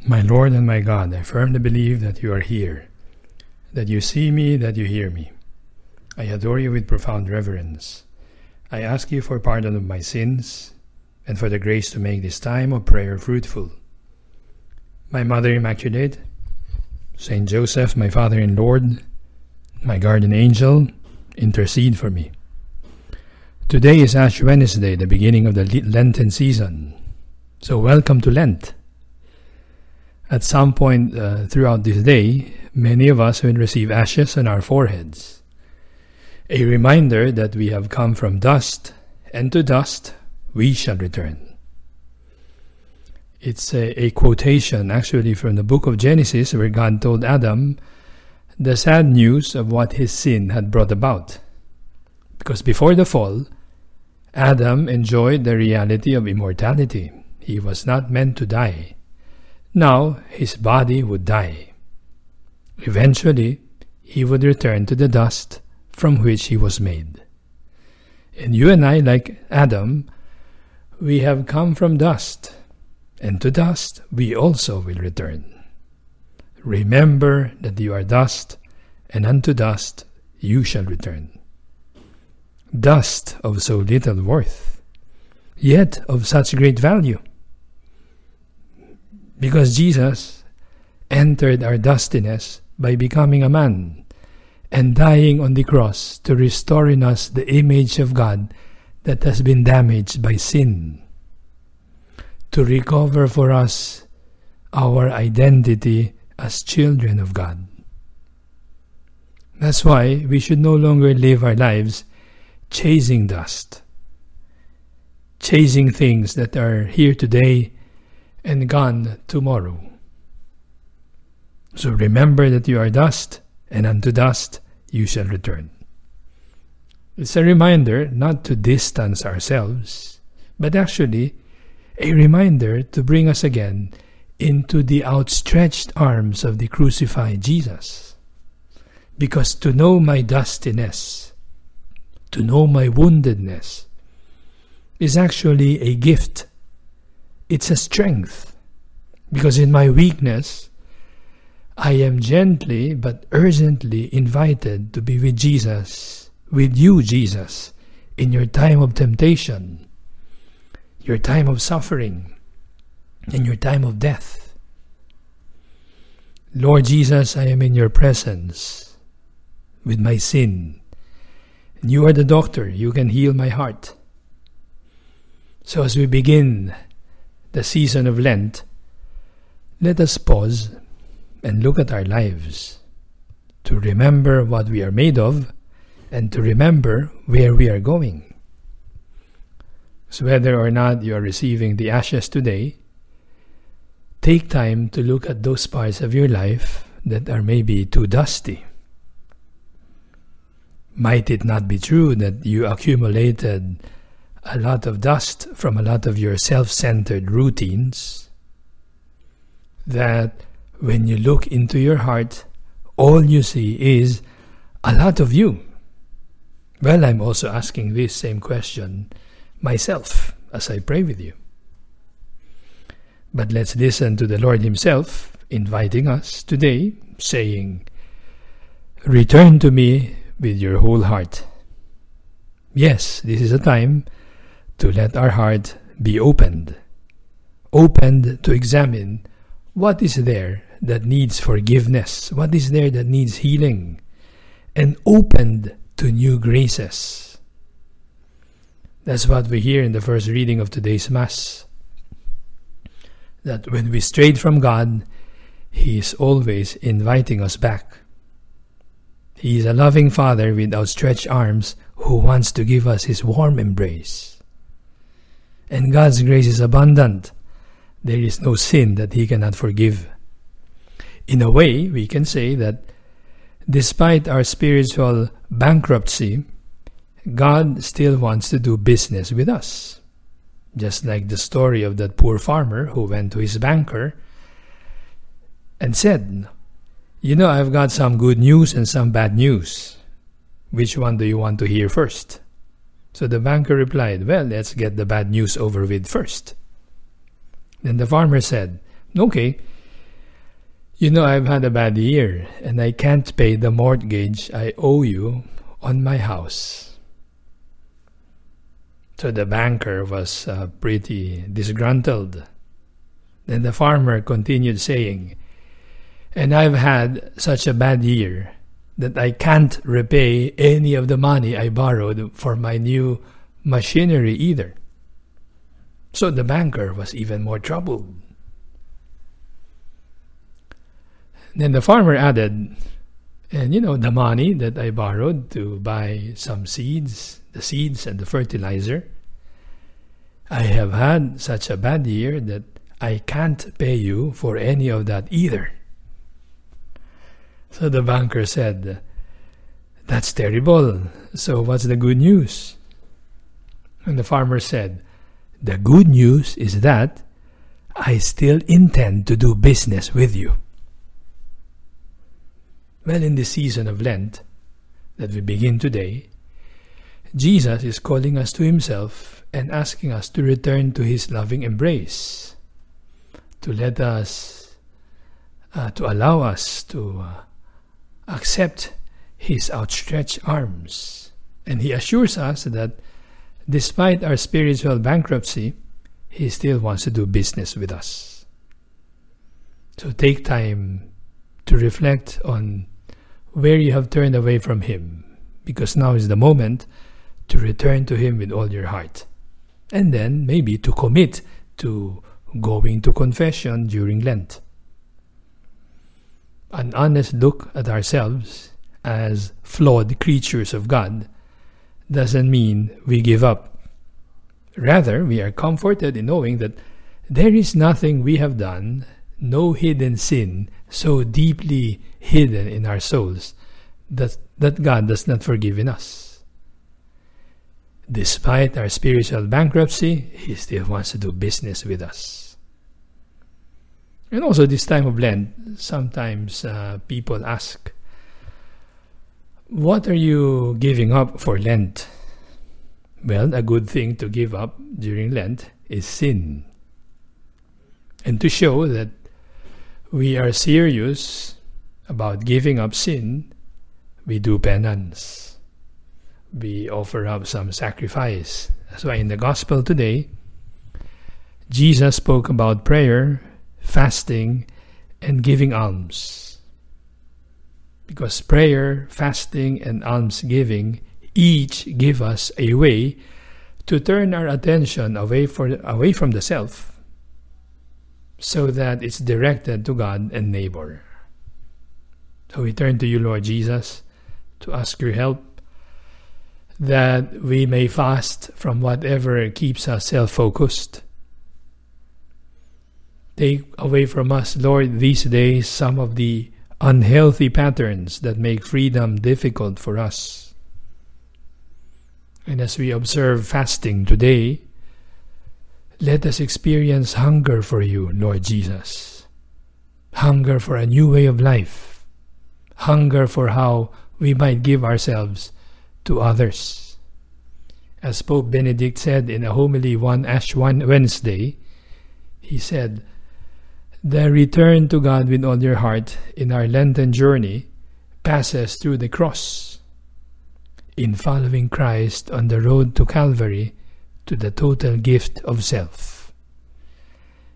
My Lord and my God, I firmly believe that you are here, that you see me, that you hear me. I adore you with profound reverence. I ask you for pardon of my sins and for the grace to make this time of prayer fruitful. My Mother Immaculate, Saint Joseph, my Father and Lord, my guardian angel, intercede for me. Today is Ash Wednesday, the beginning of the Lenten season. So welcome to Lent. At some point throughout this day, many of us will receive ashes on our foreheads. A reminder that we have come from dust, and to dust we shall return. It's a quotation actually from the book of Genesis, where God told Adam the sad news of what his sin had brought about. Because before the fall, Adam enjoyed the reality of immortality. He was not meant to die. Now his body would die. Eventually, he would return to the dust from which he was made. And you and I, like Adam, we have come from dust, and to dust we also will return. Remember that you are dust, and unto dust you shall return. Dust of so little worth, yet of such great value. Because Jesus entered our dustiness by becoming a man and dying on the cross to restore in us the image of God that has been damaged by sin, to recover for us our identity as children of God. That's why we should no longer live our lives chasing dust, chasing things that are here today and gone tomorrow. So remember that you are dust, and unto dust you shall return. It's a reminder not to distance ourselves, but actually a reminder to bring us again into the outstretched arms of the crucified Jesus. Because to know my dustiness, to know my woundedness, is actually a gift. It's a strength, because in my weakness, I am gently but urgently invited to be with Jesus, with you, Jesus, in your time of temptation, your time of suffering, and your time of death. Lord Jesus, I am in your presence with my sin, and you are the doctor. You can heal my heart. So as we begin the season of Lent, let us pause and look at our lives to remember what we are made of and to remember where we are going. So whether or not you are receiving the ashes today, take time to look at those parts of your life that are maybe too dusty. Might it not be true that you accumulated a lot of dust from a lot of your self-centered routines, that when you look into your heart, all you see is a lot of you? Well, I'm also asking this same question myself as I pray with you. But let's listen to the Lord Himself inviting us today, saying, "Return to me with your whole heart." Yes, this is a time to let our heart be opened to examine what is there that needs forgiveness, what is there that needs healing, and opened to new graces. That's what we hear in the first reading of today's Mass, that when we strayed from God, He is always inviting us back. He is a loving Father with outstretched arms who wants to give us His warm embrace. And God's grace is abundant. There is no sin that He cannot forgive. In a way, we can say that despite our spiritual bankruptcy, God still wants to do business with us. Just like the story of that poor farmer who went to his banker and said, "You know, I've got some good news and some bad news. Which one do you want to hear first?" So the banker replied, "Well, let's get the bad news over with first." Then the farmer said, "Okay, I've had a bad year and I can't pay the mortgage I owe you on my house. So the banker was pretty disgruntled. Then the farmer continued saying, and I've had such a bad year that I can't repay any of the money I borrowed for my new machinery either. So the banker was even more troubled. Then the farmer added, and the money that I borrowed to buy some seeds, the seeds and the fertilizer, I have had such a bad year that I can't pay you for any of that either. So the banker said, that's terrible. So what's the good news? And the farmer said, the good news is that I still intend to do business with you. Well, in this season of Lent that we begin today, Jesus is calling us to himself and asking us to return to his loving embrace, to let us, to allow us to accept his outstretched arms. And he assures us that despite our spiritual bankruptcy, he still wants to do business with us. So take time to reflect on where you have turned away from him, because now is the moment to return to him with all your heart. And then maybe to commit to going to confession during Lent. An honest look at ourselves as flawed creatures of God doesn't mean we give up. Rather, we are comforted in knowing that there is nothing we have done, no hidden sin so deeply hidden in our souls that God does not forgive in us. Despite our spiritual bankruptcy, he still wants to do business with us. And also this time of Lent, sometimes people ask, what are you giving up for Lent? Well, a good thing to give up during Lent is sin. And to show that we are serious about giving up sin, we do penance. We offer up some sacrifice. That's why in the Gospel today, Jesus spoke about prayer, fasting, and giving alms. Because prayer, fasting, and almsgiving each give us a way to turn our attention away from the self, so that it's directed to God and neighbor. So we turn to you, Lord Jesus, to ask your help that we may fast from whatever keeps us self-focused. Take away from us, Lord, these days some of the unhealthy patterns that make freedom difficult for us. And as we observe fasting today, let us experience hunger for you, Lord Jesus. Hunger for a new way of life. Hunger for how we might give ourselves to others. As Pope Benedict said in a homily one Ash Wednesday, he said, the return to God with all your heart in our Lenten journey passes through the cross. In following Christ on the road to Calvary, to the total gift of self,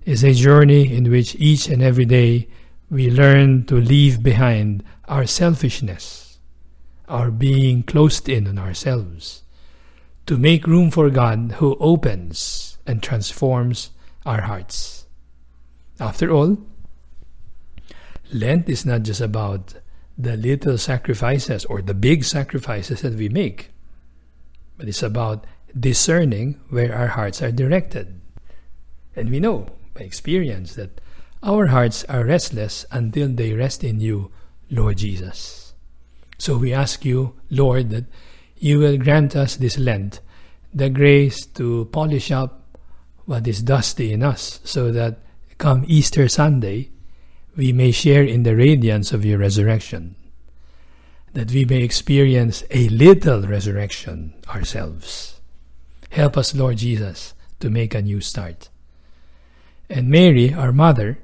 is a journey in which each and every day we learn to leave behind our selfishness, our being closed in on ourselves, to make room for God who opens and transforms our hearts. After all, Lent is not just about the little sacrifices or the big sacrifices that we make, but it's about discerning where our hearts are directed. And we know by experience that our hearts are restless until they rest in you, Lord Jesus. So we ask you, Lord, that you will grant us this Lent the grace to polish up what is dusty in us, so that come Easter Sunday, we may share in the radiance of your resurrection, that we may experience a little resurrection ourselves. Help us, Lord Jesus, to make a new start. And Mary, our mother,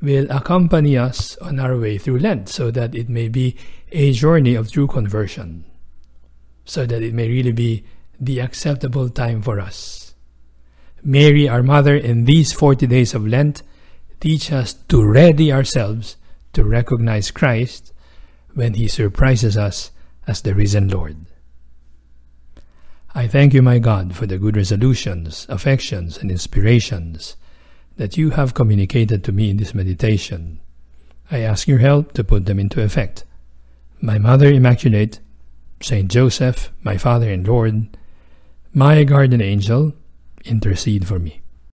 will accompany us on our way through Lent, so that it may be a journey of true conversion, so that it may really be the acceptable time for us. Mary, our Mother, in these 40 days of Lent, teach us to ready ourselves to recognize Christ when He surprises us as the risen Lord. I thank you, my God, for the good resolutions, affections, and inspirations that you have communicated to me in this meditation. I ask your help to put them into effect. My Mother Immaculate, Saint Joseph, my Father and Lord, my guardian angel, intercede for me.